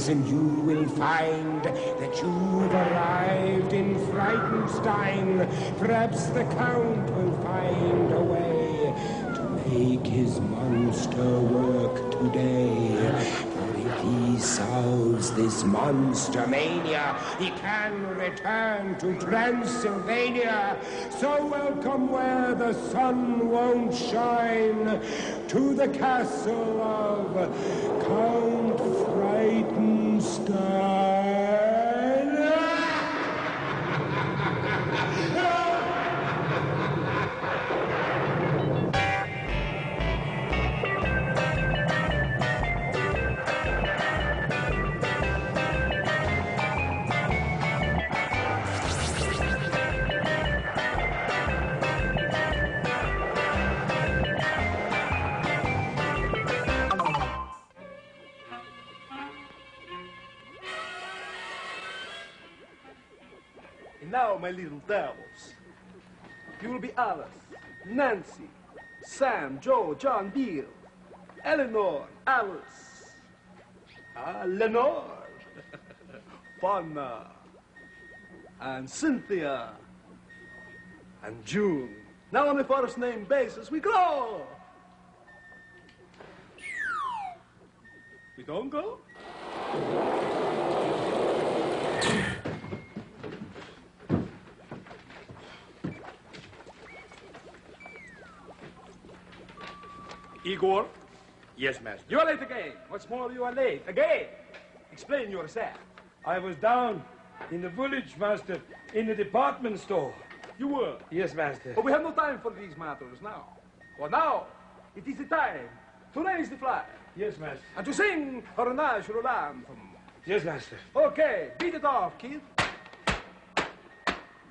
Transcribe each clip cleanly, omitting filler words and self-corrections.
eyes and you will find that you've arrived in Frightenstein. Perhaps the Count will find a way to make his monster work today. For if he solves this monster mania, he can return to Transylvania. So welcome where the sun won't shine, to the castle of Count Frightenstein. And now, my little devils, you will be Alice, Nancy, Sam, Joe, John, Bill, Eleanor, Alice, Lenore, Fauna, and Cynthia, and June. Now on a first name basis, we go. We don't go? Igor? Yes, master. You are late again. What's more, you are late again. Explain yourself. I was down in the village, master, in the department store. You were? Yes, master. But we have no time for these matters now. For now, it is the time to raise the flag. Yes, master. And to sing our national anthem. Yes, master. Okay, beat it off, kid.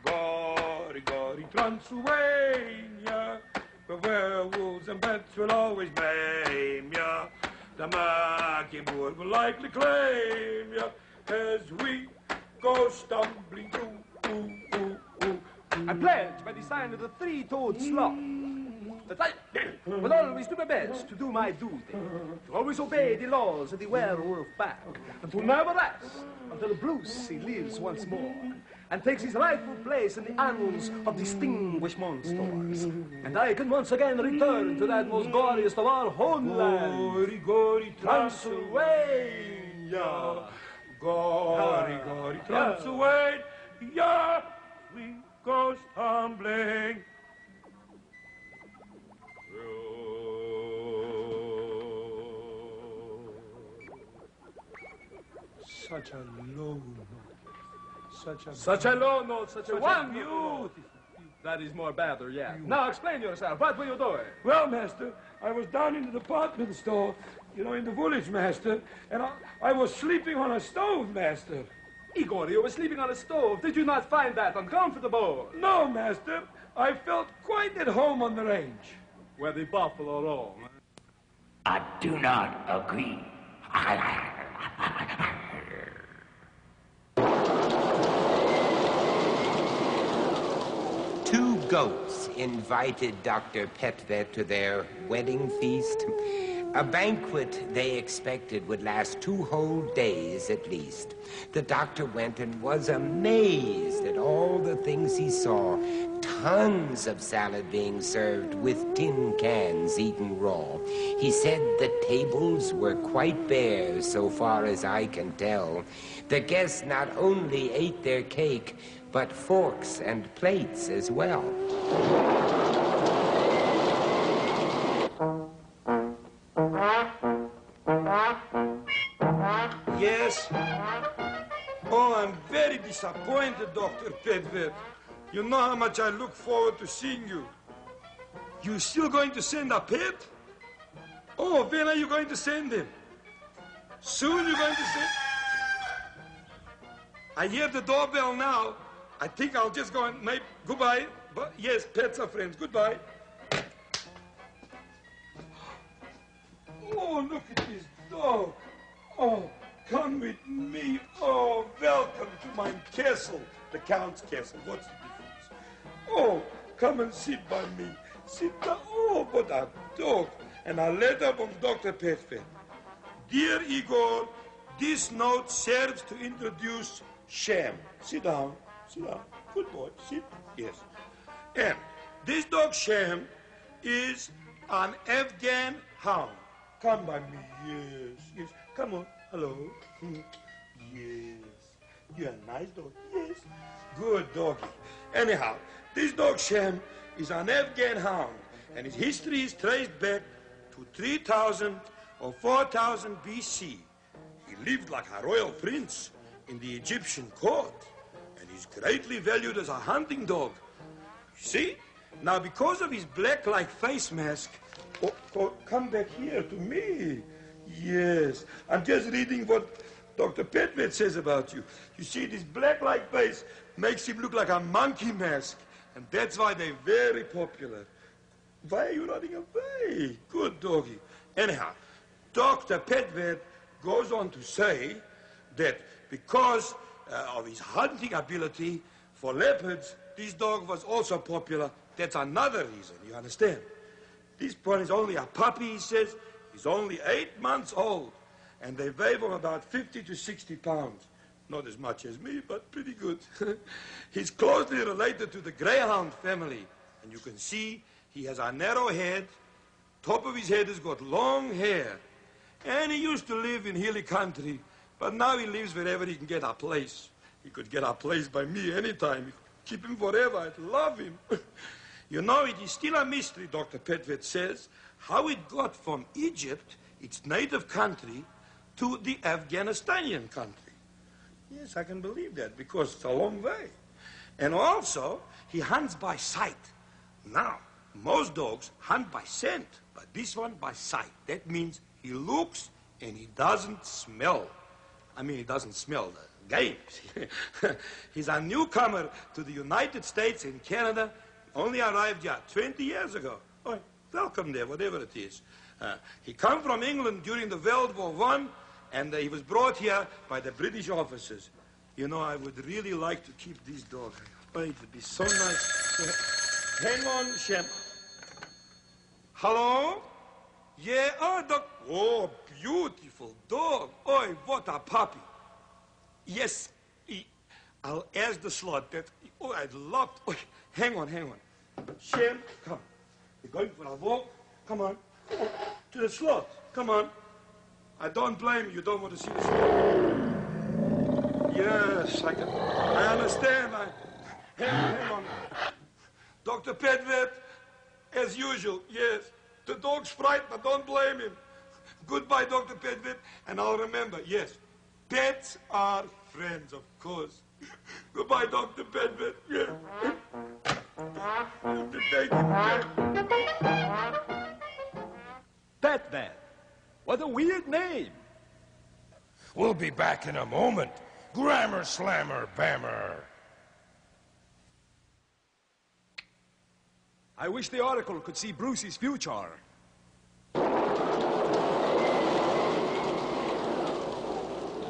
Gory, gory Transylvania, the werewolves and bats will always maim ya. The Maggieboor will likely claim ya as we go stumbling through. I pledge by the sign of the three-toed sloth that I will always do my best to do my duty, to always obey the laws of the werewolf pack, and to never rest until Brucey lives once more and takes his rightful place in the annals of distinguished monsters. And I can once again return to that most glorious of our homelands, Gory, gory Transylvania. Gory, gory Transylvania. We go stumbling. Such a low note. Such a low note, such a wonderful beautiful note. That is more better, yeah. Now explain yourself. What were you doing? Well, master, I was down in the department store, in the village, master, and I was sleeping on a stove, master. Igor, you were sleeping on a stove. Did you not find that uncomfortable? No, master. I felt quite at home on the range. Where the buffalo roam. I do not agree. Two goats invited Dr. Petvet to their wedding feast. A banquet they expected would last 2 whole days at least. The doctor went and was amazed at all the things he saw. Tons of salad being served with tin cans eaten raw. He said the tables were quite bare so far as I can tell. The guests not only ate their cake, but forks and plates as well. Yes? Oh, I'm very disappointed, Dr. Petvet. You know how much I look forward to seeing you. You still going to send a pet? Oh, when are you going to send him? Soon you're going to send... I hear the doorbell now. I think I'll just go and make... Goodbye. But yes, pets are friends. Goodbye. Oh, look at this dog. Oh, come with me. Oh, welcome to my castle. The Count's castle. What's the difference? Oh, come and sit by me. Sit down. Oh, what a dog. And a letter from Dr. Petvet. Dear Igor, this note serves to introduce Sham. Sit down. Sit down. Good boy. Sit. Yes. And this dog Sham is an Afghan hound. Come by me. Yes. Yes. Come on. Hello. Yes. You're a nice dog. Yes. Good doggy. Anyhow, this dog Sham is an Afghan hound, and his history is traced back to 3000 or 4000 BC. He lived like a royal prince in the Egyptian court, and he's greatly valued as a hunting dog. See? Now, because of his black-like face mask... Oh, come back here to me. Yes, I'm just reading what Dr. Petvet says about you. You see, this black-like face makes him look like a monkey mask, and that's why they're very popular. Why are you running away? Good doggy. Anyhow, Dr. Petvet goes on to say that because of his hunting ability for leopards, this dog was also popular. That's another reason, you understand? This one is only a puppy, he says. He's only 8 months old, and they weigh from about 50 to 60 pounds. Not as much as me, but pretty good. He's closely related to the greyhound family, and you can see he has a narrow head. Top of his head has got long hair, and he used to live in hilly country, but now he lives wherever he can get a place. He could get a place by me anytime. Keep him forever. I'd love him. You know, it is still a mystery, Dr. Petvet says, how it got from Egypt, its native country, to the Afghanistanian country. Yes, I can believe that, because it's a long way. And also, he hunts by sight. Now, most dogs hunt by scent, but this one by sight. That means he looks and he doesn't smell. I mean, he doesn't smell the game. He's a newcomer to the United States and Canada. Only arrived here 20 years ago. Oh, welcome there, whatever it is. He came from England during the World War I, and he was brought here by the British officers. You know, I would really like to keep this dog. Oh, it would be so nice. Hang on, Sham. Hello? Yeah, oh, beautiful dog. Oh, what a puppy. Yes, I'll ask the slot that. Oh, I'd love to. Oh, hang on. Sham, come. We're going for a walk. Come on. To the slot. Come on. I don't blame you. You don't want to see the slot. Yes, I understand. Hang on. Dr. Petvet, as usual, yes. The dog's frightened, but don't blame him. Goodbye, Dr. Petvet, and I'll remember, yes, pets are friends, of course. Goodbye, Dr. Petvet. Yes. Petvet. What a weird name. We'll be back in a moment. Grammar slammer bammer. I wish the Oracle could see Bruce's future.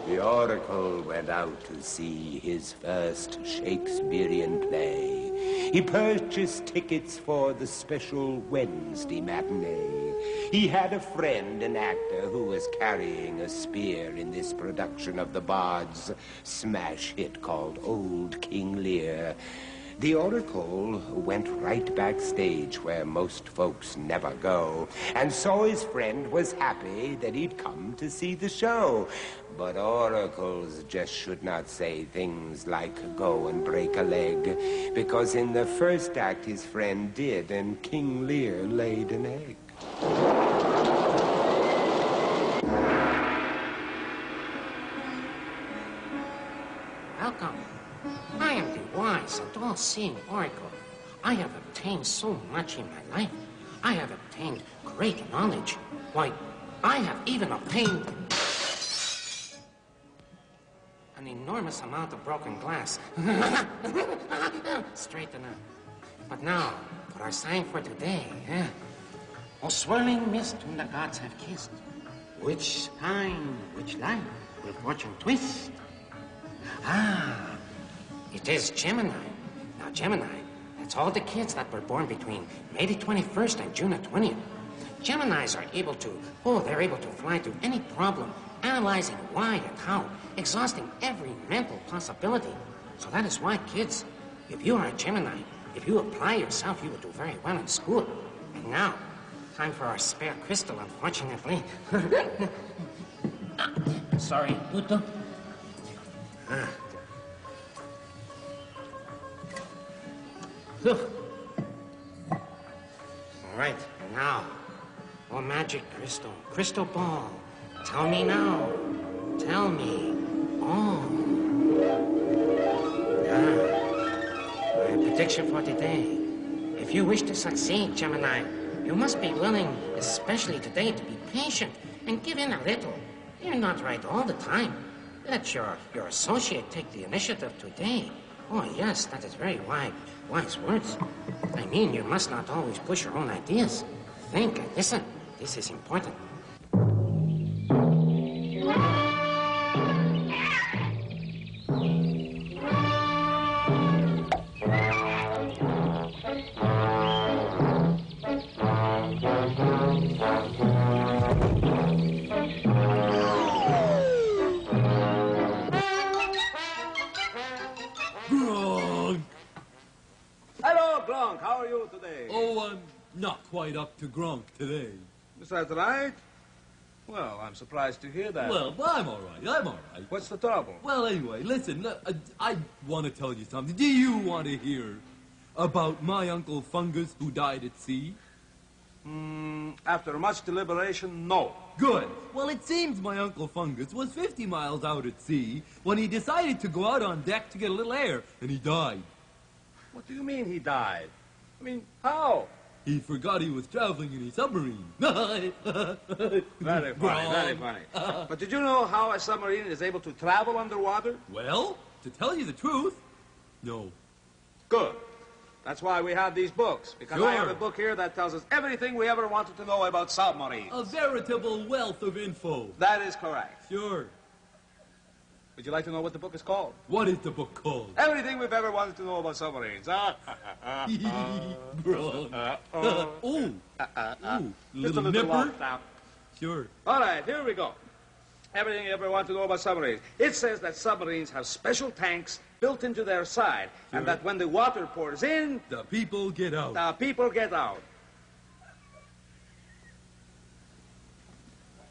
The Oracle went out to see his first Shakespearean play. He purchased tickets for the special Wednesday matinee. He had a friend, an actor, who was carrying a spear in this production of the Bard's smash hit called Old King Lear. The Oracle went right backstage where most folks never go, and saw his friend was happy that he'd come to see the show. But oracles just should not say things like go and break a leg, because in the first act his friend did, and King Lear laid an egg. Welcome. I am the wise and all-seeing Oracle. I have obtained so much in my life. I have obtained great knowledge. Why, I have even obtained an enormous amount of broken glass. Straighten up. But now, for our sign for today, O swirling mist whom the gods have kissed, which time, which life will fortune twist? Ah, it is Gemini. Now, Gemini, that's all the kids that were born between May the 21st and June the 20th. Geminis are able to, they're able to fly through any problem analyzing why and how, exhausting every mental possibility. So that is why, kids, if you are a Gemini, if you apply yourself, you will do very well in school. And now, time for our spare crystal, unfortunately. Sorry, Pluto. All right, now, oh magic crystal, crystal ball, tell me now, tell me. Oh. My prediction for today. If you wish to succeed, Gemini, you must be willing, especially today, to be patient and give in a little. You're not right all the time. Let your associate take the initiative today. Oh, yes, that is very wise words. I mean, you must not always push your own ideas. Think and listen. This is important. Hello, Gronk. How are you today? Oh, I'm not quite up to Gronk today. Is that right? Well, I'm surprised to hear that. Well, I'm all right. I'm all right. What's the trouble? Well, anyway, listen, look, I want to tell you something. Do you want to hear about my Uncle Fungus who died at sea? After much deliberation, no. Good. Well, it seems my Uncle Fungus was 50 miles out at sea when he decided to go out on deck to get a little air, and he died. What do you mean he died? I mean, how? He forgot he was traveling in a submarine. Very funny, very funny. But did you know how a submarine is able to travel underwater? Well, to tell you the truth, no. Good. That's why we have these books. Because I have Sure. a book here that tells us everything we ever wanted to know about submarines. A veritable wealth of info. That is correct. Sure. Would you like to know what the book is called? What is the book called? Everything we've ever wanted to know about submarines. Bro. Ooh. Just a Little little nipper. walk now. Sure. All right, here we go. Everything you ever want to know about submarines. It says that submarines have special tanks built into their side, and that when the water pours in, The people get out. the people get out.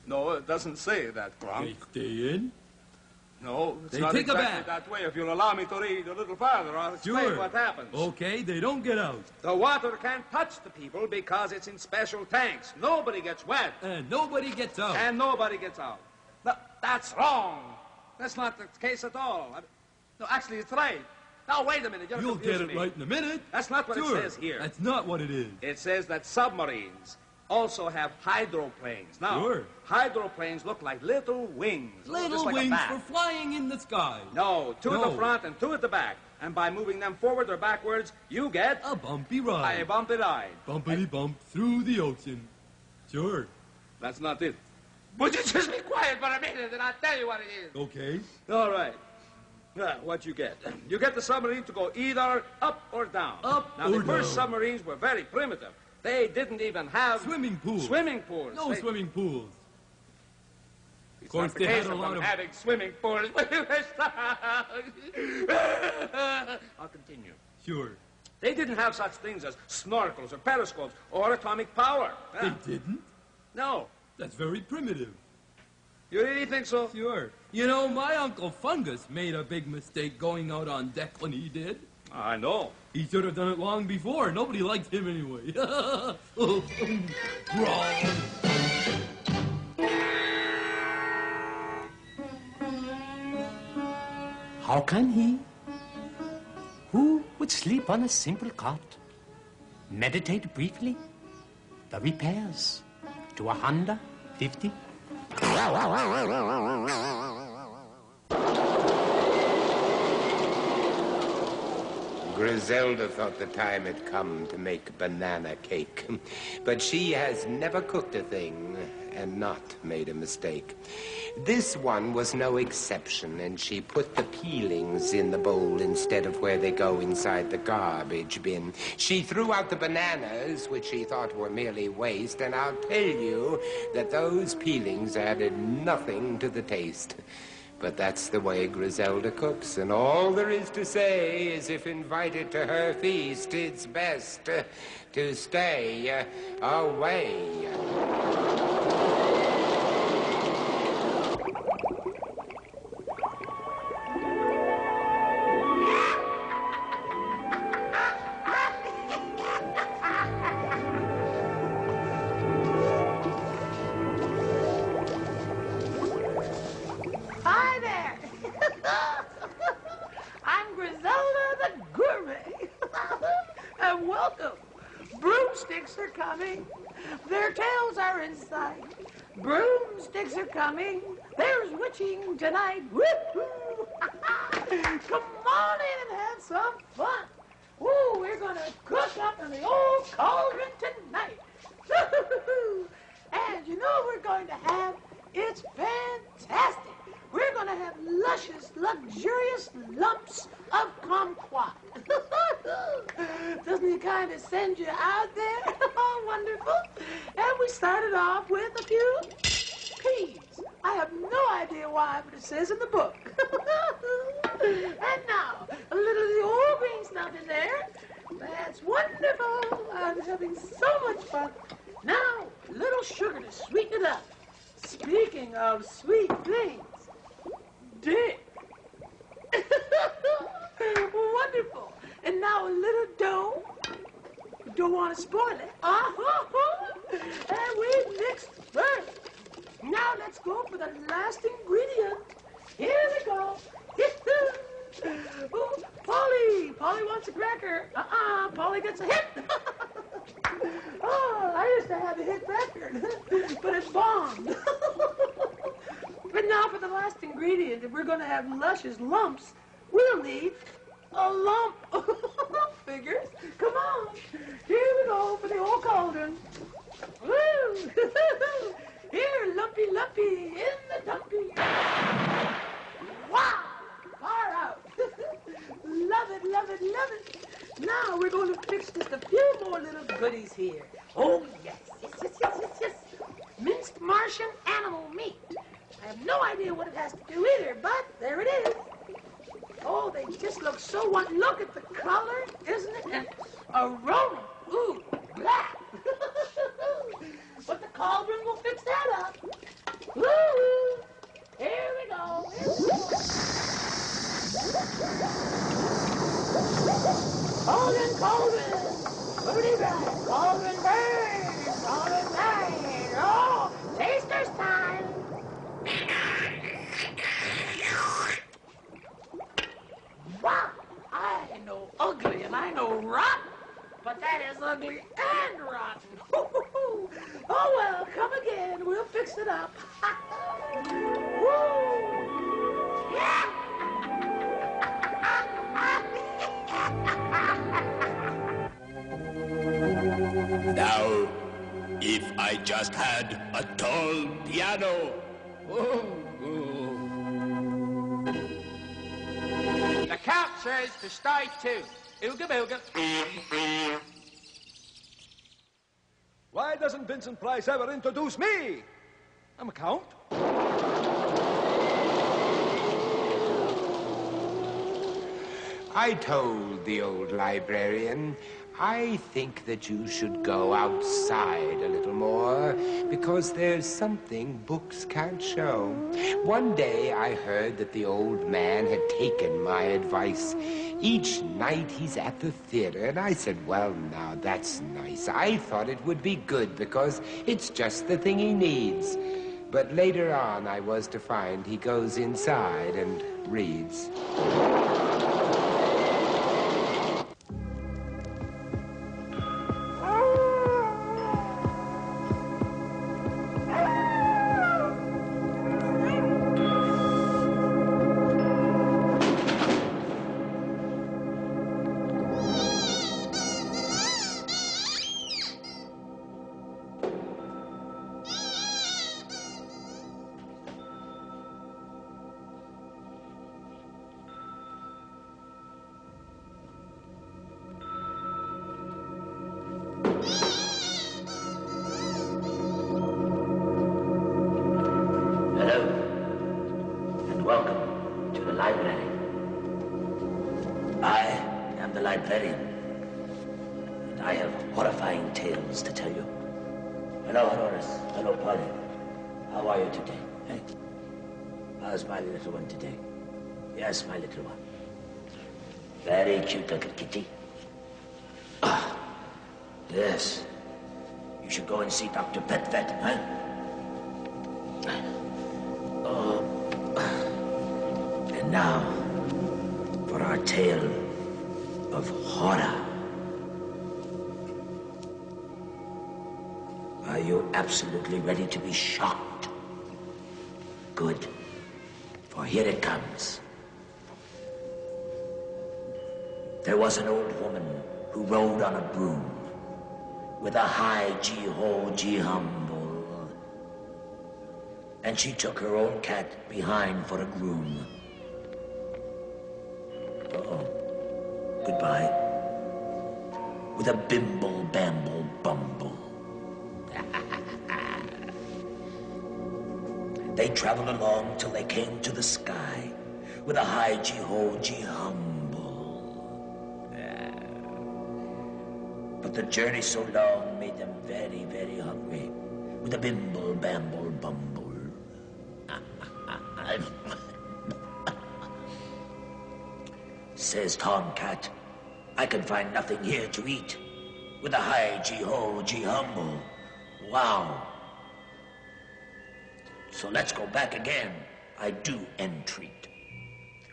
No, it doesn't say that, Gronk. They stay in. No, it's They not take a exactly bath. that way. If you'll allow me to read a little further, I'll explain Sure. what happens. Okay, they don't get out. The water can't touch the people because it's in special tanks. Nobody gets wet, And nobody gets out. and nobody gets out. No, that's wrong. That's not the case at all. No, actually, it's right. Now, wait a minute. You're You'll get confusing it me. right in a minute. That's not what Sure. it says here. That's not what it is. It says that submarines also have hydroplanes. Now, Sure. hydroplanes look like little wings. just Little like a wings bat. for flying in the sky. No, two at No. the front and two at the back. And by moving them forward or backwards, you get A bumpy a ride. bumpy ride. Bumpity bump through the ocean. Sure. That's not it. Would you just be quiet for a minute and I'll tell you what it is? Okay. All right. What you get? You get the submarine to go either up or down. Up now, or the first down. submarines were very primitive. They didn't even have... Swimming pools. Swimming pools. No They- swimming pools. It's course, not the they had case a of lot them of- having swimming pools. I'll continue. Sure. They didn't have such things as snorkels or periscopes or atomic power. They didn't? No. That's very primitive. You really think so? Sure. You know, my Uncle Fungus made a big mistake going out on deck when he did. I know. He should have done it long before. Nobody liked him anyway. Wrong. How can he, who would sleep on a simple cot, meditate briefly, the repairs to a Honda 50? Griselda thought the time had come to make banana cake. But she has never cooked a thing and not made a mistake. This one was no exception, and she put the peelings in the bowl instead of where they go inside the garbage bin. She threw out the bananas, which she thought were merely waste, and I'll tell you that those peelings added nothing to the taste. But that's the way Griselda cooks, and all there is to say is if invited to her feast, it's best to stay away. Hi there. I'm Griselda the Gourmet. And welcome. Broomsticks are coming. Their tails are in sight. Broomsticks are coming. There's witching tonight. Woo-hoo. Come on in and have some fun. Ooh, we're going to cook up in the old cauldron tonight. And you know what we're going to have? It's fantastic. We're going to have luscious, luxurious lumps of kumquat. Doesn't it kind of send you out there? Oh, wonderful. And we started off with a few peas. I have no idea why, but it says in the book. And now, a little of the old green stuff in there. That's wonderful. I'm having so much fun. Now, a little sugar to sweeten it up. Speaking of sweet things, dick. Wonderful. And now a little dough. Don't want to spoil it. And we mix first. Now let's go for the last ingredient. Here we go. Ooh, Polly wants a cracker. Polly gets a hit. Oh, I used to have a hit record, but it bombed. But now for the last ingredient, if we're going to have luscious lumps, we'll need a lump. Figures. Come on. Here we go for the old cauldron. Woo! Here, lumpy, in the dumpy. Wow! Far out. Love it, love it, love it. Now we're going to fix just a few more little goodies here. Oh, yes. Minced Martian animal meat. I have no idea what it has to do either, but there it is. Oh, they just look so wonderful. Look at the color, isn't it? And aroma. Ooh, black. But the cauldron will fix that up. Woo! Here we go. Cauldron. Booty right. Cauldron burn. Cauldron burn. Oh, taster's time. Wow. I know ugly and I know rotten, but that is ugly and rotten. Oh, well, come again. We'll fix it up. Woo! Yeah! Now, if I just had a tall piano. The count says to stay tuned. Ooga booga. Why doesn't Vincent Price ever introduce me? I'm a count. I told the old librarian, I think that you should go outside a little more because there's something books can't show. One day I heard that the old man had taken my advice. Each night he's at the theater, and I said, well, now, that's nice. I thought it would be good because it's just the thing he needs. But later on I was to find he goes inside and reads. very. And I have horrifying tales to tell you. Hello, Horace. Hello, Polly. How are you today? Hey? How's my little one today? Yes, my little one. Very cute little kitty. Ah, yes. You should go and see Dr. Pet Vet, huh? Oh. And now, for our tale of horror. Are you absolutely ready to be shocked? Good. For here it comes. There was an old woman who rode on a broom with a high H0use. And she took her own cat behind for a groom. Uh-oh. Goodbye. With a bimble, bamble, bumble. They traveled along till they came to the sky with a high H0use. But the journey so long made them very, very hungry with a bimble, bamble, bumble. Says Tomcat, I can find nothing here to eat with a high H0use. Wow. So let's go back again. I do entreat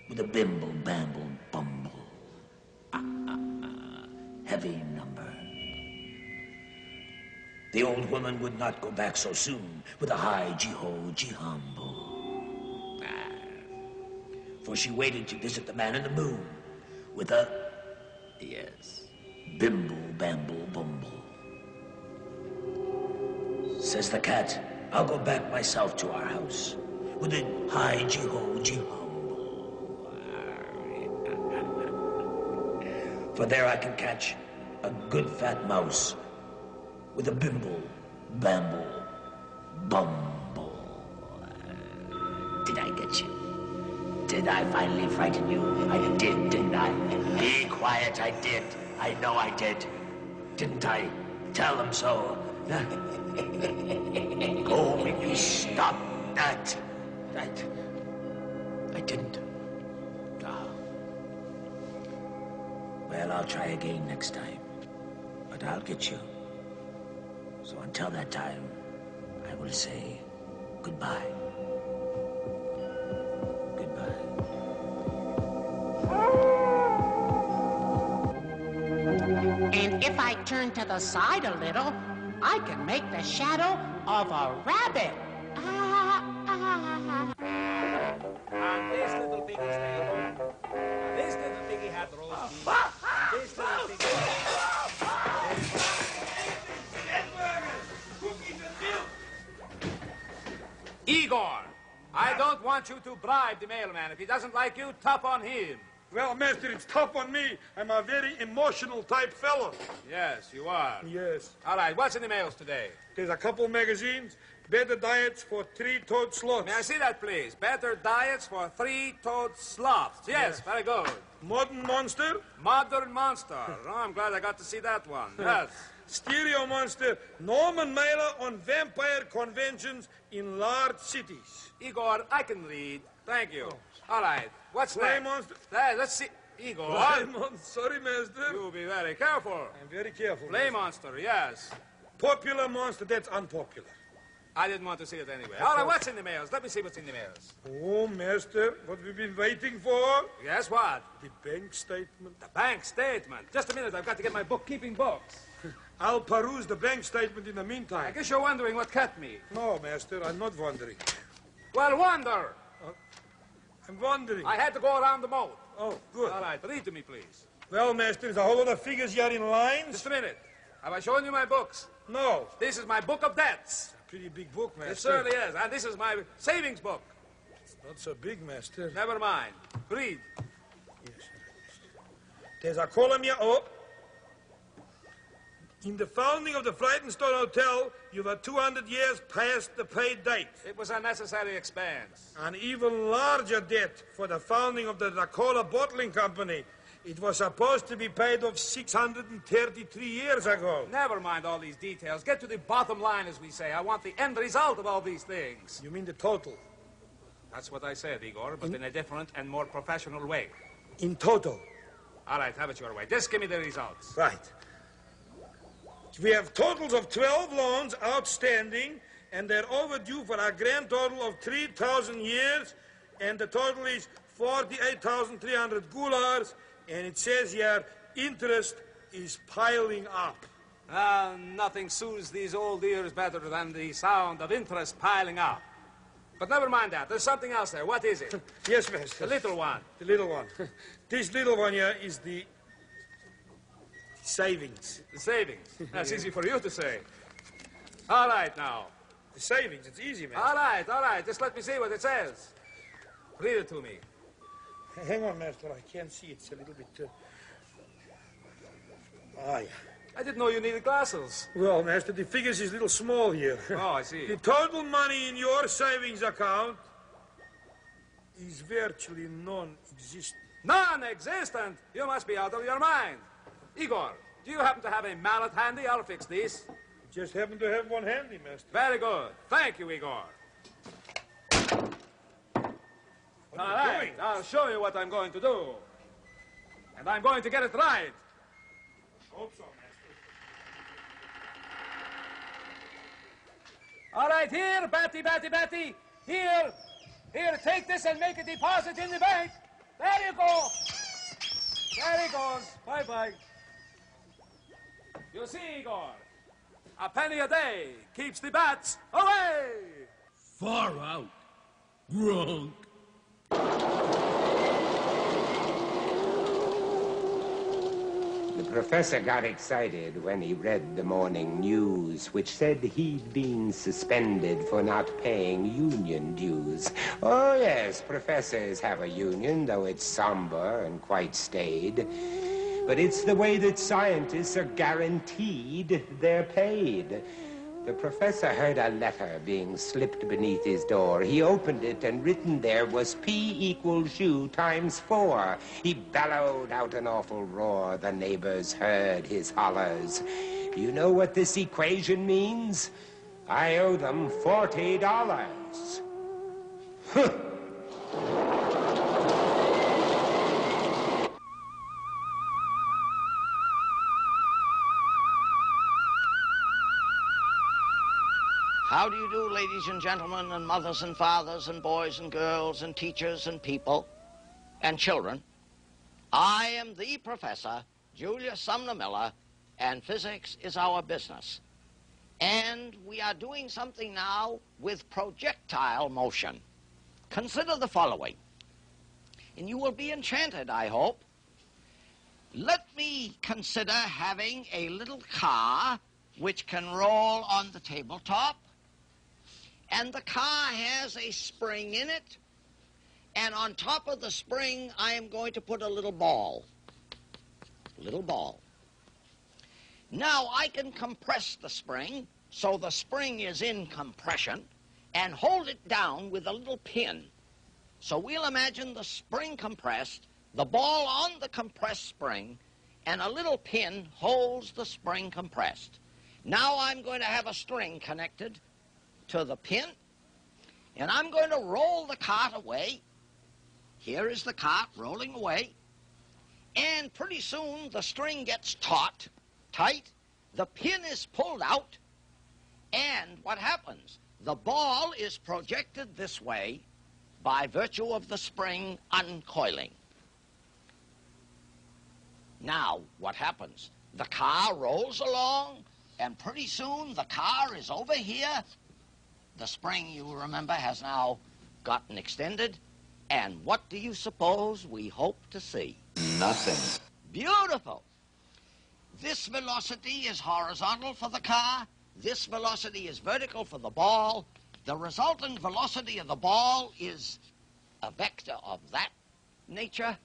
with a bimble, bamble, bumble. Heavy number. The old woman would not go back so soon with a high H0use. For she waited to visit the man in the moon with a, yes, bimble, bamble, bumble. Says the cat, I'll go back myself to our house with a high H0use. For there I can catch a good fat mouse with a bimble, bamble, bumble. Did I get you? Did I finally frighten you? I did, didn't I? Be quiet, I did. I know I did. Didn't I? Tell them so. Oh, will you stop that? I didn't. Oh. Well, I'll try again next time. But I'll get you. So until that time, I will say goodbye. Goodbye. And if I turn to the side a little, I can make the shadow of a rabbit. And this little piggy stayed home. This little piggy had roast beef. And this little piggy... Igor, I don't want you to bribe the mailman. If he doesn't like you, tough on him. Well, master, it's tough on me. I'm a very emotional type fellow. Yes, you are. Yes. All right, what's in the mails today? There's a couple magazines. Better diets for three-toed sloths. May I see that, please? Better diets for three-toed sloths. Yes, very good. Modern Monster. Modern Monster. Oh, I'm glad I got to see that one. Yes. Stereo Monster. Norman Mailer on vampire conventions in large cities. Igor, I can read. Thank you. All right. What's Fly next? Monster. Let's see. Igor. Fly Monster. Sorry, master. You be very careful. I'm very careful. Play Monster, yes. Popular Monster, that's unpopular. I didn't want to see it anyway. All right, what's in the mails? Let me see what's in the mails. Oh, master, what we've been waiting for? Yes, what? The bank statement. The bank statement. Just a minute, I've got to get my bookkeeping books. I'll peruse the bank statement in the meantime. I guess you're wondering what cut me. No, master, I'm not wondering. Well, wonder. I'm wondering. I had to go around the moat. Oh, good. All right, read to me, please. Well, master, there's a whole lot of figures here in lines. Just a minute. Have I shown you my books? No. This is my book of debts. Pretty big book, master. It certainly is. And this is my savings book. It's not so big, master. Never mind. Read. Yes. There's a column here. Oh. In the founding of the Frightenstone Hotel, you were 200 years past the paid date. It was a necessary expense. An even larger debt for the founding of the Dracola Bottling Company. It was supposed to be paid off 633 years ago. Never mind all these details. Get to the bottom line, as we say. I want the end result of all these things. You mean the total? That's what I said, Igor, but in a different and more professional way. In total? All right, have it your way. Just give me the results. Right. We have totals of 12 loans outstanding, and they're overdue for a grand total of 3,000 years, and the total is 48,300 gulars, and it says here interest is piling up. Nothing soothes these old ears better than the sound of interest piling up. But never mind that. There's something else there. What is it? Yes, master. The little one. The little one. This little one here is the savings. The savings. That's easy for you to say. All right, now. The savings. It's easy, master. All right. Just let me see what it says. Read it to me. Hang on, master. I can't see. It's a little bit... yeah. I didn't know you needed glasses. Well, master, the figures is a little small here. Oh, I see. The total money in your savings account is virtually non-existent. Non-existent? You must be out of your mind. Igor, do you happen to have a mallet handy? I'll fix these. Just happen to have one handy, master. Very good. Thank you, Igor. All right, I'll show you what I'm going to do. And I'm going to get it right. Hope so, master. All right, here, Batty. Here, take this and make a deposit in the bank. There you go. There he goes. Bye-bye. You see, Igor, a penny a day keeps the bats away. Far out. Grunk. The professor got excited when he read the morning news, which said he'd been suspended for not paying union dues. Oh, yes, professors have a union, though it's somber and quite staid. But it's the way that scientists are guaranteed they're paid. The professor heard a letter being slipped beneath his door. He opened it, and written there was P = U × 4. He bellowed out an awful roar. The neighbors heard his hollers. You know what this equation means? I owe them $40. Huh. How do you do, ladies and gentlemen, and mothers and fathers, and boys and girls, and teachers and people, and children? I am the Professor, Julius Sumner Miller, and physics is our business. And we are doing something now with projectile motion. Consider the following, and you will be enchanted, I hope. Let me consider having a little car which can roll on the tabletop, and the car has a spring in it, and on top of the spring I am going to put a little ball. Now I can compress the spring, so the spring is in compression, and hold it down with a little pin. So we'll imagine the spring compressed, the ball on the compressed spring, and a little pin holds the spring compressed. Now I'm going to have a string connected to the pin, and I'm going to roll the cart away. Here is the cart rolling away, and pretty soon the string gets taut, tight, the pin is pulled out, and what happens? The ball is projected this way by virtue of the spring uncoiling. Now, what happens? The car rolls along, and pretty soon the car is over here. The spring, you remember, has now gotten extended. And what do you suppose we hope to see? Nothing. Beautiful. This velocity is horizontal for the car. This velocity is vertical for the ball. The resultant velocity of the ball is a vector of that nature.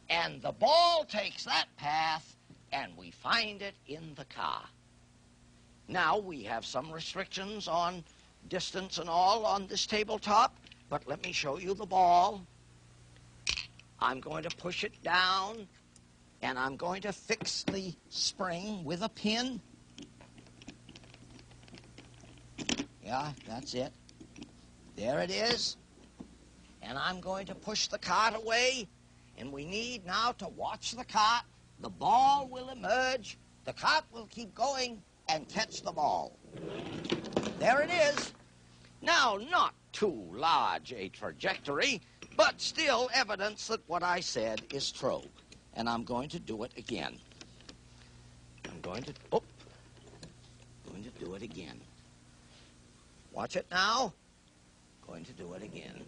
And the ball takes that path, and we find it in the car. Now, we have some restrictions on distance and all on this tabletop, but let me show you the ball. I'm going to push it down, And I'm going to fix the spring with a pin. Yeah, that's it. There it is. And I'm going to push the cart away. And we need now to watch the cart. The ball will emerge. The cart will keep going and catch the ball. There it is. Now, not too large a trajectory, but still evidence that what I said is true. And I'm going to do it again. I'm going to do it again. Watch it now. Going to do it again.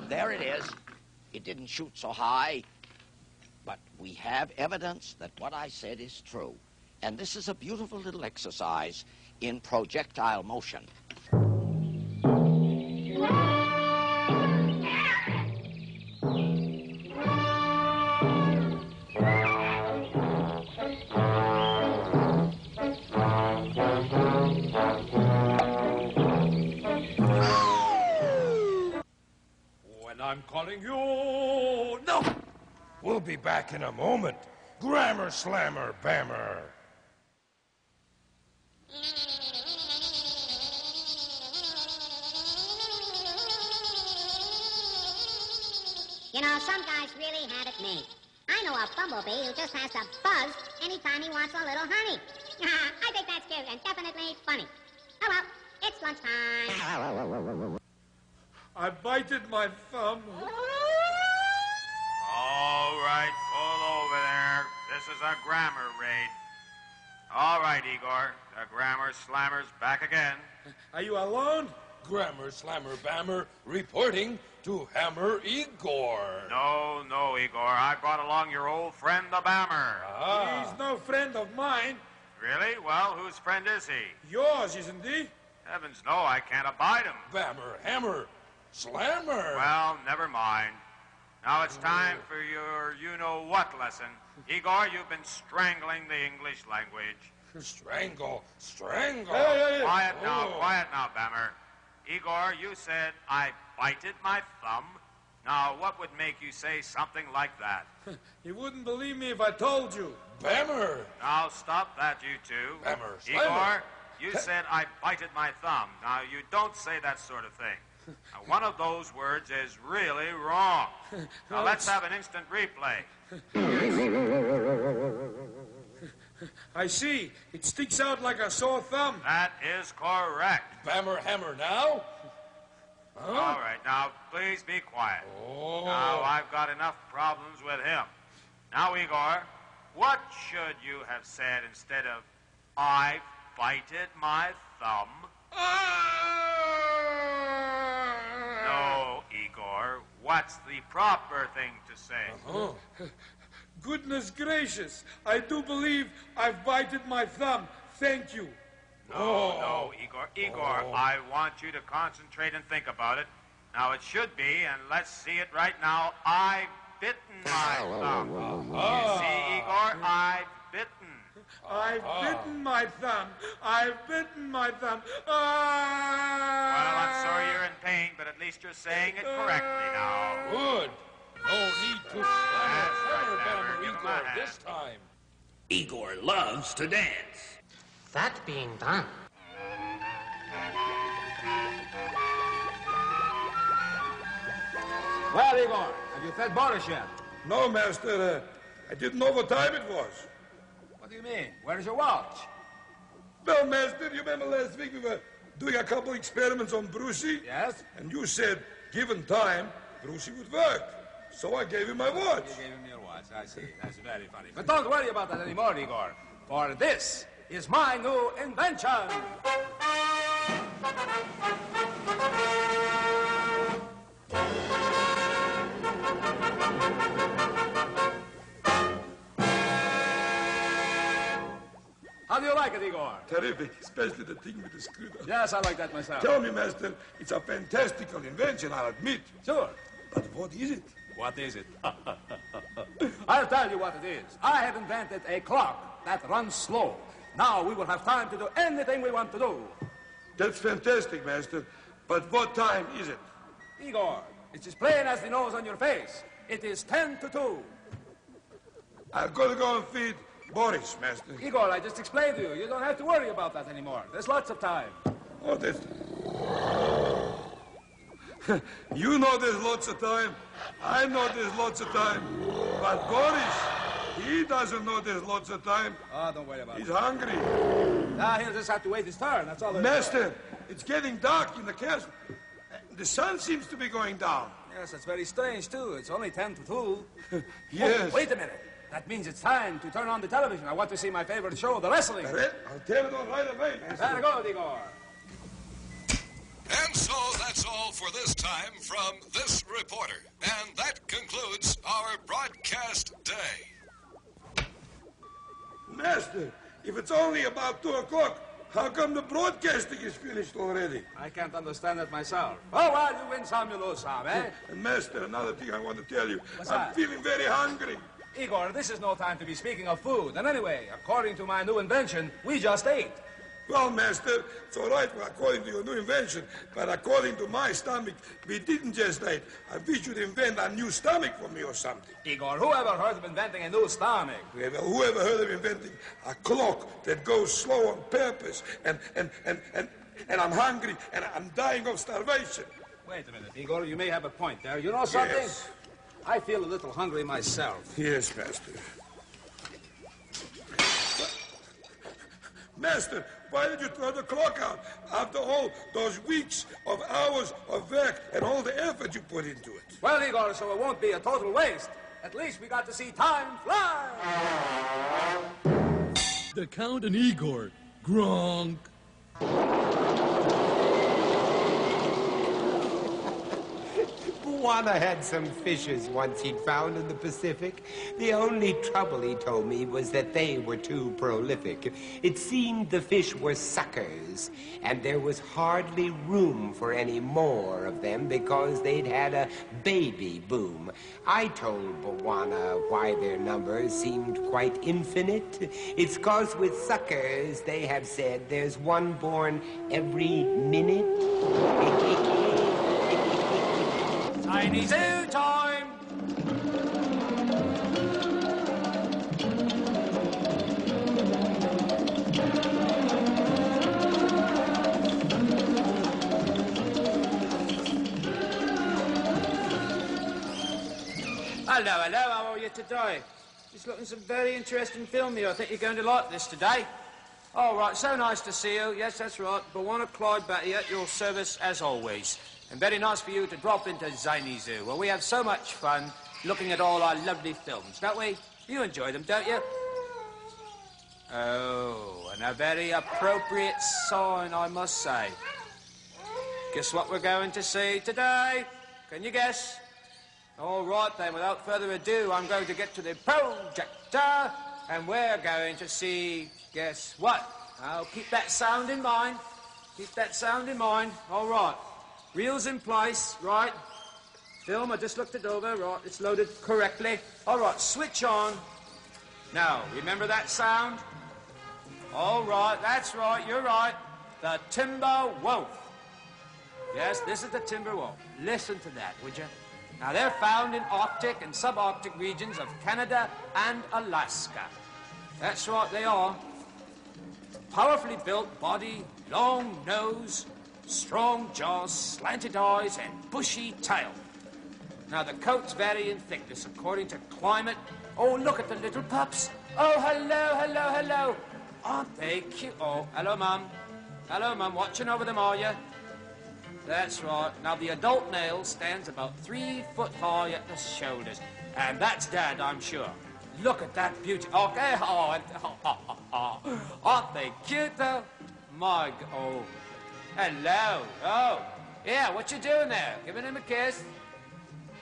There it is. It didn't shoot so high, but we have evidence that what I said is true. And this is a beautiful little exercise in projectile motion. I'm calling you. No! We'll be back in a moment. Grammar slammer bammer. You know, some guys really have it made. I know a bumblebee who just has to buzz anytime he wants a little honey. I think that's cute and definitely funny. Oh well, it's lunchtime. I bited my thumb. All right, pull over there. This is a grammar raid. All right, Igor. The grammar slammer's back again. Are you alone? Grammar slammer bammer reporting to Hammer Igor. No, Igor. I brought along your old friend, the Bammer. He's no friend of mine. Really? Well, whose friend is he? Yours, isn't he? Heavens, no, I can't abide him. Bammer, Hammer, Slammer. Well, never mind. Now it's time for your you-know-what lesson. Igor, you've been strangling the English language. Strangle. Hey. Quiet now, Bammer. Igor, you said, I bited my thumb. Now, what would make you say something like that? You wouldn't believe me if I told you. Bammer. Now, stop that, you two. Bammer, Igor, Slammer. you said I bited my thumb. Now, you don't say that sort of thing. Now, one of those words is really wrong. Now, let's have an instant replay. I see. It sticks out like a sore thumb. That is correct. Bammer, Hammer now? Huh? All right, now, please be quiet. Now, I've got enough problems with him. Now, Igor, what should you have said instead of, I've bited my thumb? No, Igor. What's the proper thing to say? Goodness gracious. I do believe I've bited my thumb. Thank you. No, Igor. Igor, I want you to concentrate and think about it. Now, it should be, and let's see it right now, I've bitten my thumb. You see, Igor, I've bitten. I've bitten my thumb. I've bitten my thumb. Well, I'm sorry you're in pain, but at least you're saying it correctly now. Good. No need to slam Hammer Bammer Give him Igor a hand. this time. Igor loves to dance. That being done, Well, Igor, have you fed Boris yet? No, Master. I didn't know what time it was. What do you mean? Where's your watch? Well, Master, you remember last week we were doing a couple experiments on Brucey? Yes? And you said, given time, Brucey would work. So I gave him my watch. You gave him your watch. I see. That's very funny. But don't worry about that anymore, Igor. For this is my new invention. How do you like it, Igor? Terrific, especially the thing with the screw. Yes, I like that myself. Tell me, Master, it's a fantastical invention, I'll admit. Sure. But what is it? What is it? I'll tell you what it is. I have invented a clock that runs slow. Now we will have time to do anything we want to do. That's fantastic, Master. But what time is it? Igor, it's as plain as the nose on your face. It is 10 to 2. I've got to go and feed Boris, Master. Igor, I just explained to you. You don't have to worry about that anymore. There's lots of time. Oh, there's... You know there's lots of time. I know there's lots of time. But Boris, he doesn't know there's lots of time. Oh, don't worry about it. He's hungry. Now he'll just have to wait his turn. That's all there is. Master, it's getting dark in the castle. The sun seems to be going down. Yes, that's very strange, too. It's only 10 to 2. Yes. Oh, wait a minute. That means it's time to turn on the television. I want to see my favorite show, the wrestling. I'll turn it on right away, Master. There go, Igor. And so that's all for this time from this reporter. And that concludes our broadcast day. Master, if it's only about 2 o'clock, how come the broadcasting is finished already? I can't understand it myself. Oh, well, you win some, you lose some, eh? And Master, another thing I want to tell you. What's I'm that? feeling very hungry. Igor, this is no time to be speaking of food. And anyway, according to my new invention, we just ate. Well, Master, it's all right according to your new invention, but according to my stomach, we didn't just eat. I wish you'd invent a new stomach for me or something. Igor, who ever heard of inventing a new stomach? Yeah, well, who ever heard of inventing a clock that goes slow on purpose? And I'm hungry, and I'm dying of starvation. Wait a minute, Igor, you may have a point there. You know something? Yes. I feel a little hungry myself. Yes, Master. Master, why did you throw the clock out? After all those weeks of hours of work and all the effort you put into it. Well, Igor, so it won't be a total waste. At least we got to see time fly. The Count and Igor. Gronk. Buwana had some fishes once he'd found in the Pacific. The only trouble, he told me, was that they were too prolific. It seemed the fish were suckers, and there was hardly room for any more of them because they'd had a baby boom. I told Buwana why their numbers seemed quite infinite. It's 'cause with suckers, they have said, there's one born every minute. Tiny zoo time! Hello, how are you today? Just looking at some very interesting film here. I think you're going to like this today. All right, so nice to see you. Yes, that's right. Buwana Clyde Batty at your service as always. And very nice for you to drop into Ziny Zoo, where we have so much fun looking at all our lovely films, don't we? You enjoy them, don't you? Oh, and a very appropriate sign, I must say. Guess what we're going to see today? Can you guess? All right, then, without further ado, I'm going to get to the projector, and we're going to see, guess what? I'll keep that sound in mind. Keep that sound in mind. All right. Reels in place, right. Film, I just looked it over, right. It's loaded correctly. All right, switch on. Now, remember that sound? All right, that's right, you're right. The timber wolf. Yes, this is the timber wolf. Listen to that, would you? Now, they're found in Arctic and subarctic regions of Canada and Alaska. That's right, they are. Powerfully built body, long nose, strong jaws, slanted eyes, and bushy tail. Now, the coats vary in thickness according to climate. Oh, look at the little pups. Oh, hello. Aren't they cute? Oh, hello, Mum. Hello, Mum. Watching over them, are you? That's right. Now, the adult male stands about 3 foot high at the shoulders. And that's Dad, I'm sure. Look at that beauty. Okay. Aren't they cute, though? My God. Oh. Hello. Oh. Yeah, what you doing there? Giving him a kiss?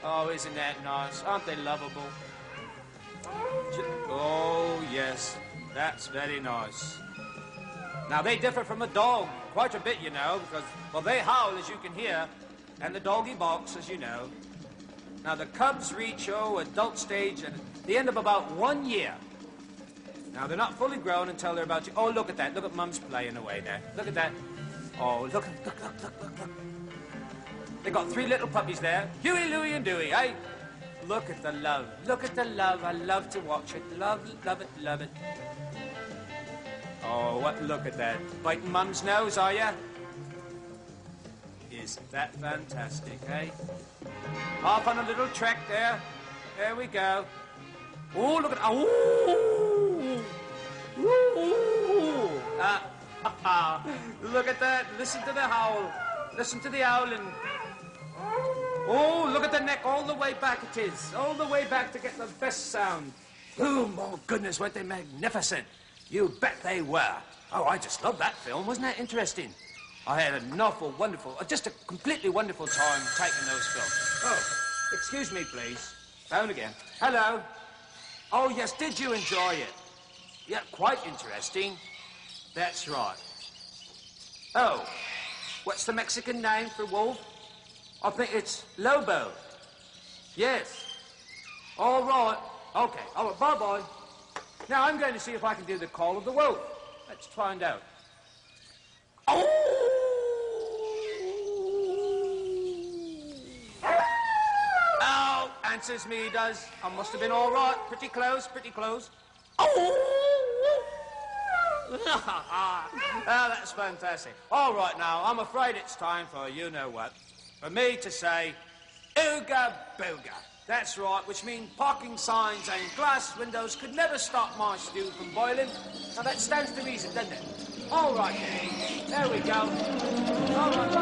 Oh, isn't that nice? Aren't they lovable? Oh, yes. That's very nice. Now, they differ from a dog quite a bit, you know, because, well, they howl, as you can hear, and the doggy barks, as you know. Now, the cubs reach, adult stage at the end of about 1 year. Now, they're not fully grown until they're about... Oh, look at that. Look at Mum's playing away there. Look at that. Oh, look. They got 3 little puppies there. Huey, Louie, and Dewey, eh? Look at the love. Look at the love. I love to watch it. Love, love it, love it. Oh, what? Look at that. Biting Mum's nose, are ya? Isn't that fantastic, eh? Off on a little trek there. There we go. Oh, look at... Oh! Ooh! Look at that. Listen to the howl. Listen to the howling. Oh, look at the neck. All the way back it is. All the way back to get the best sound. Oh, my goodness, weren't they magnificent? You bet they were. Oh, I just loved that film. Wasn't that interesting? I had an awful wonderful, just a completely wonderful time taking those films. Oh, excuse me, please. Phone again. Hello. Oh, yes, did you enjoy it? Yeah, quite interesting. That's right. Oh, what's the Mexican name for wolf? I think it's Lobo. Yes. All right. Okay. All right, bye-bye. Now, I'm going to see if I can do the call of the wolf. Let's find out. Oh! Oh, answers me, he does. I must have been all right. Pretty close, pretty close. Oh! That's fantastic. All right, now, I'm afraid it's time for you-know-what. For me to say, ooga booga. That's right, which means parking signs and glass windows could never stop my stew from boiling. Now, that stands to reason, doesn't it? All right, then. There we go. All right,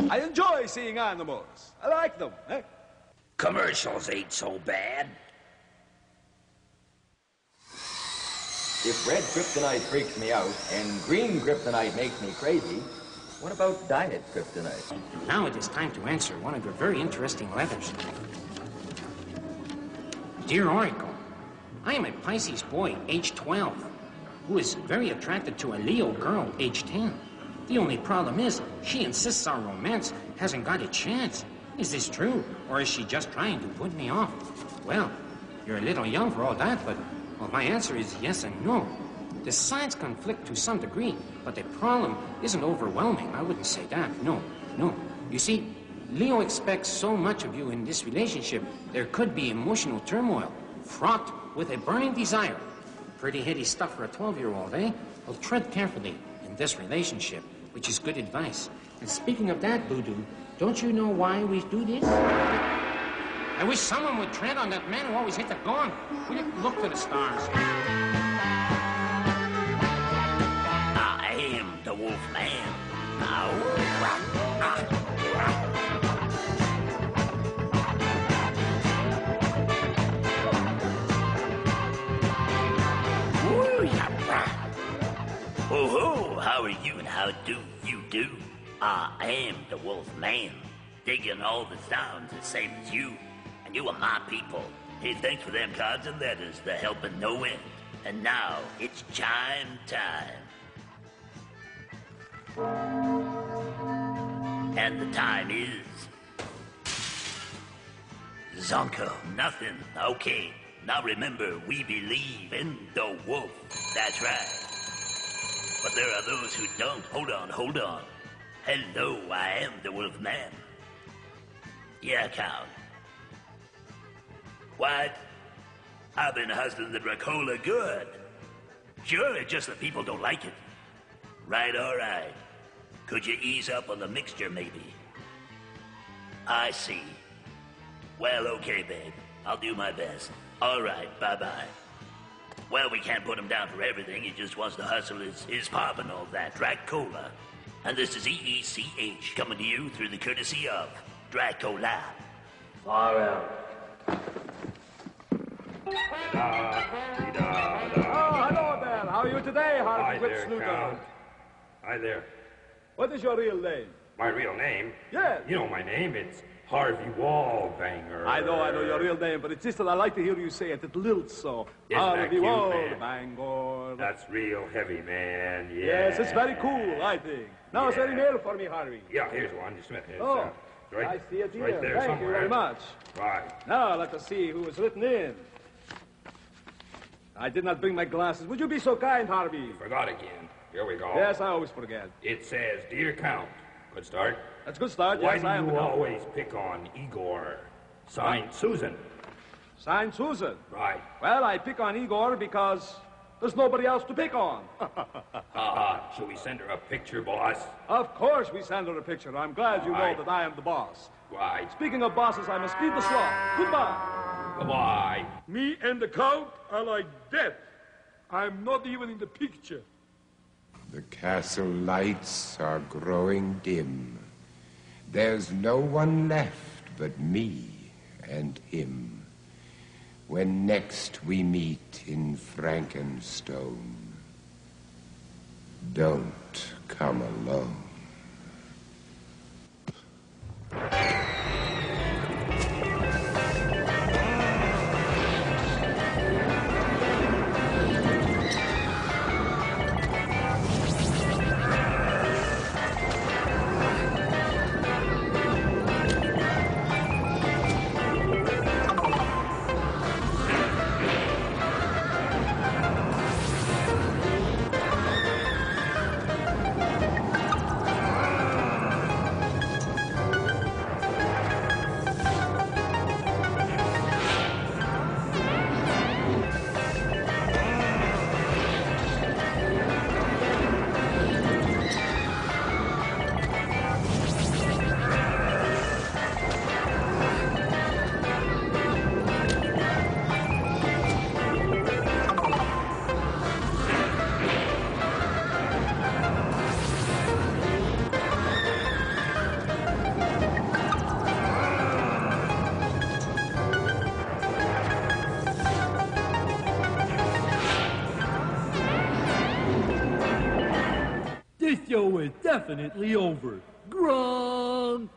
I enjoy seeing animals. I like them, eh? Commercials ain't so bad. If red kryptonite freaks me out and green kryptonite makes me crazy, what about diet kryptonite? Now it is time to answer one of your very interesting letters. Dear Oracle, I am a Pisces boy, age 12, who is very attracted to a Leo girl, age 10. The only problem is, she insists our romance hasn't got a chance. Is this true, or is she just trying to put me off? Well, you're a little young for all that, but well, my answer is yes and no. The signs conflict to some degree, but the problem isn't overwhelming. I wouldn't say that. No. You see, Leo expects so much of you in this relationship, there could be emotional turmoil, fraught with a burning desire. Pretty heady stuff for a 12-year-old, eh? Well, tread carefully in this relationship, which is good advice. And speaking of that, Voodoo, don't you know why we do this? I wish someone would tread on that man who always hit the gong. Will you look to the stars? I am the wolf man. Oh, how are you and how do you do? I am the wolf man, digging all the sounds the same as you. And you are my people. Hey, thanks for them cards and letters. They're helping no end. And now, it's chime time. And the time is... Zonko, nothing. Okay. Now remember, we believe in the wolf. That's right. But there are those who don't. Hold on. Hello, I am the wolf man. Yeah, Count. What? I've been hustling the Dracola good. Sure, it's just that people don't like it. Right, all right. Could you ease up on the mixture, maybe? I see. Well, okay, babe. I'll do my best. All right, bye-bye. Well, we can't put him down for everything. He just wants to hustle his pop and all that. Dracola. And this is EECH coming to you through the courtesy of Dracola. Far out. Oh, hello there. How are you today, Harvey Whipsnooter? Hi there. What is your real name? My real name? Yes. You know my name. It's Harvey Wallbanger. I know your real name, but it's just that I like to hear you say it. It lilts so. Isn't that Harvey cute, Wallbanger. That's real heavy, man. Yeah. Yes, it's very cool, I think. Now, is there any mail for me, Harvey? Yeah, here's one. Just a minute. It's, Oh, right, I see it here. right there Thank somewhere. you very much. Right. Now, let us see who is written in. I did not bring my glasses. Would you be so kind, Harvey? Forgot again. Here we go. Yes, I always forget. It says, Dear Count, Good start. That's a good start. Why Yes, do I am you the always pick on Igor? Signed Susan. Signed Susan. Right. Well, I pick on Igor because there's nobody else to pick on. Shall we send her a picture, boss? Of course we send her a picture. I'm glad you know Right. that I am the boss. Right. Speaking of bosses, I must feed the sloth. Goodbye. Goodbye. Me and the Count are like death. I'm not even in the picture. The castle lights are growing dim. There's no one left but me and him. When next we meet in Frankenstone, don't come alone. This show is definitely over. Grunk!